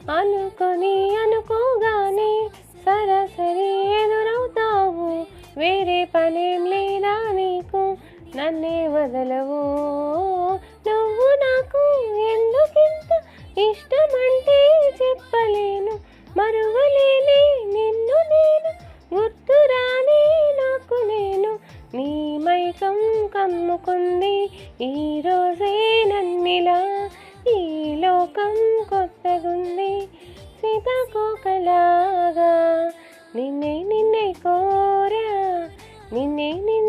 అనుకొని అనుకోగానే సరాసరి ఎదురవుతావు. వేరే పనేం లేదా నీకు, నన్నే వదలవు. నువ్వు నాకు ఎందుకింత ఇష్టమంటే చెప్పలేను. మరువలేనే నిన్ను నేను, గుర్తురానే నాకు నేను. నీ మైకం కమ్ముకుంది ఈరోజే నన్నిలా, ఈ లోకం కొత్తగుంది సీతాకోకలాగా. నిన్నే నిన్నే కోరా, నిన్నే నిన్నే